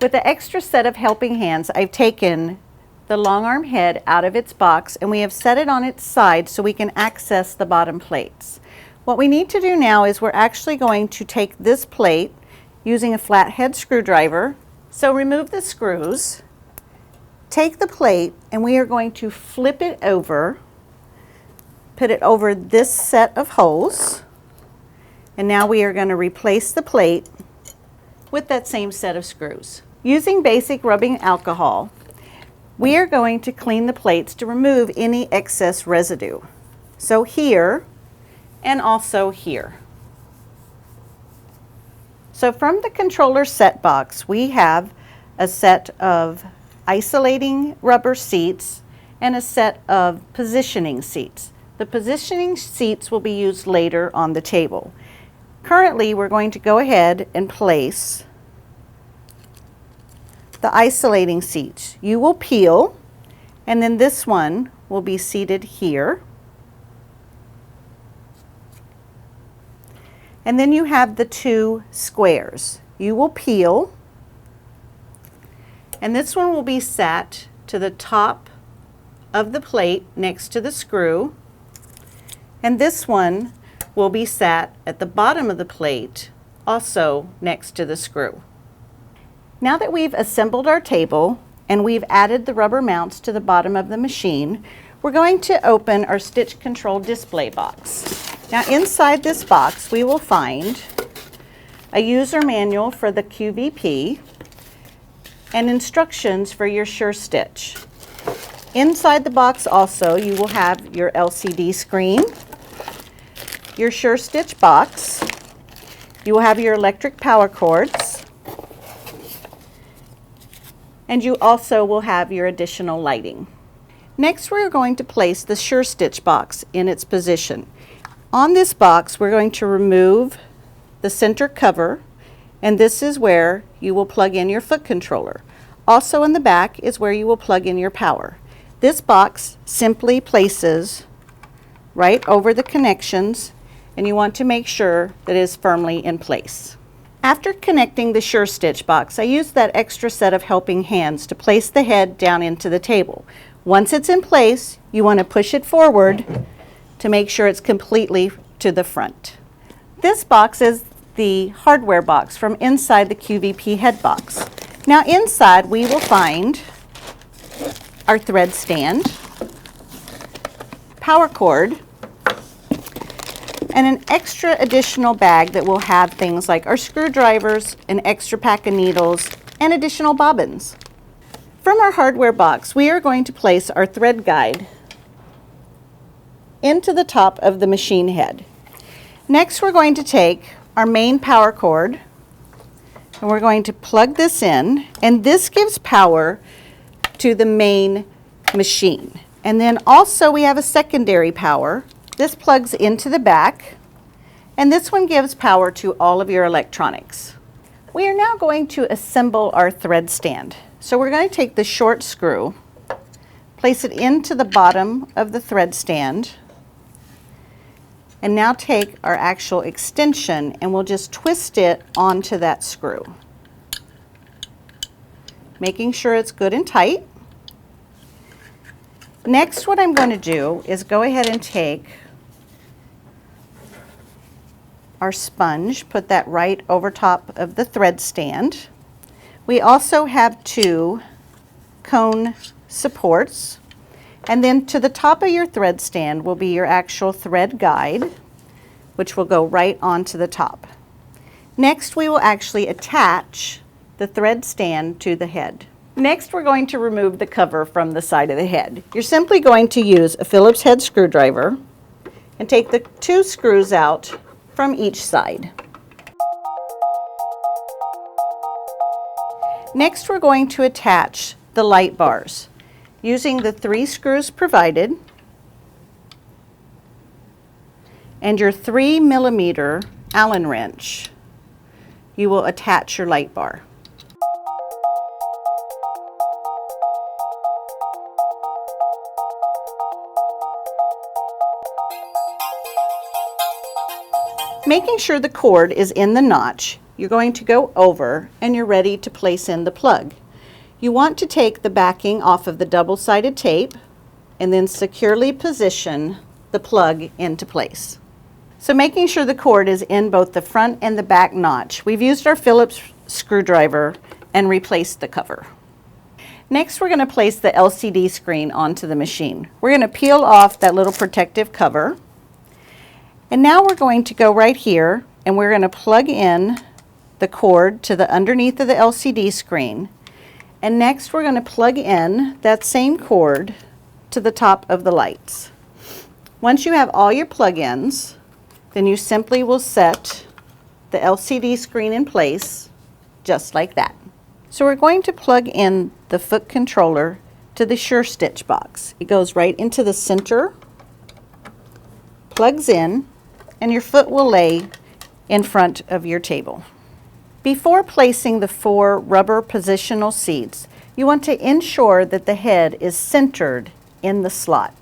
With the extra set of helping hands, I've taken the long arm head out of its box and we have set it on its side so we can access the bottom plates. What we need to do now is we're actually going to take this plate using a flathead screwdriver. So remove the screws, take the plate, and we are going to flip it over, put it over this set of holes, and now we are going to replace the plate with that same set of screws. Using basic rubbing alcohol, we are going to clean the plates to remove any excess residue. So here and also here. So from the controller set box, we have a set of isolating rubber seats and a set of positioning seats. The positioning seats will be used later on the table. Currently, we're going to go ahead and place the isolating seats. You will peel, and then this one will be seated here. And then you have the two squares. You will peel, and this one will be sat to the top of the plate next to the screw, and this one will be sat at the bottom of the plate, also next to the screw. Now that we've assembled our table and we've added the rubber mounts to the bottom of the machine, we're going to open our stitch control display box. Now inside this box we will find a user manual for the QVP and instructions for your sure stitch. Inside the box also you will have your LCD screen, your sure stitch box, you will have your electric power cords, and you also will have your additional lighting. Next, we're going to place the sure stitch box in its position. On this box, we're going to remove the center cover, and this is where you will plug in your foot controller. Also in the back is where you will plug in your power. This box simply places right over the connections, and you want to make sure that it is firmly in place. After connecting the sure stitch box, I used that extra set of helping hands to place the head down into the table. Once it's in place, you want to push it forward to make sure it's completely to the front. This box is the hardware box from inside the QVP head box. Now inside we will find our thread stand, power cord, and an extra additional bag that will have things like our screwdrivers, an extra pack of needles, and additional bobbins. From our hardware box, we are going to place our thread guide into the top of the machine head. Next, we're going to take our main power cord and we're going to plug this in, and this gives power to the main machine. And then also we have a secondary power. This plugs into the back, and this one gives power to all of your electronics. We are now going to assemble our thread stand. So we're going to take the short screw, place it into the bottom of the thread stand, and now take our actual extension and we'll just twist it onto that screw, making sure it's good and tight. Next, what I'm going to do is go ahead and take our sponge, put that right over top of the thread stand. We also have two cone supports, and then to the top of your thread stand will be your actual thread guide, which will go right onto the top. Next, we will actually attach the thread stand to the head. Next, we're going to remove the cover from the side of the head. You're simply going to use a Phillips head screwdriver and take the two screws out from each side. Next, we're going to attach the light bars. Using the 3 screws provided and your 3mm Allen wrench, you will attach your light bar. Making sure the cord is in the notch, you're going to go over and you're ready to place in the plug. You want to take the backing off of the double-sided tape and then securely position the plug into place. So making sure the cord is in both the front and the back notch, we've used our Phillips screwdriver and replaced the cover. Next, we're going to place the LCD screen onto the machine. We're going to peel off that little protective cover. And now we're going to go right here and we're going to plug in the cord to the underneath of the LCD screen. And next we're going to plug in that same cord to the top of the lights. Once you have all your plug-ins, then you simply will set the LCD screen in place just like that. So we're going to plug in the foot controller to the Sure Stitch box. It goes right into the center, plugs in, and your foot will lay in front of your table. Before placing the 4 rubber positional seats, you want to ensure that the head is centered in the slot.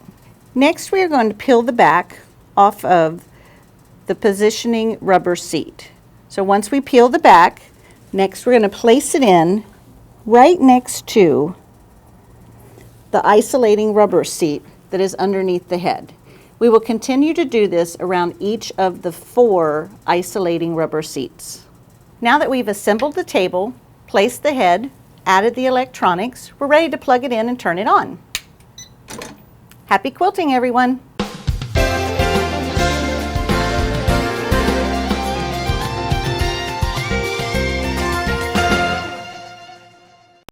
Next, we are going to peel the back off of the positioning rubber seat. So once we peel the back, next we're going to place it in right next to the isolating rubber seat that is underneath the head. We will continue to do this around each of the 4 isolating rubber seats. Now that we've assembled the table, placed the head, added the electronics, we're ready to plug it in and turn it on. Happy quilting, everyone!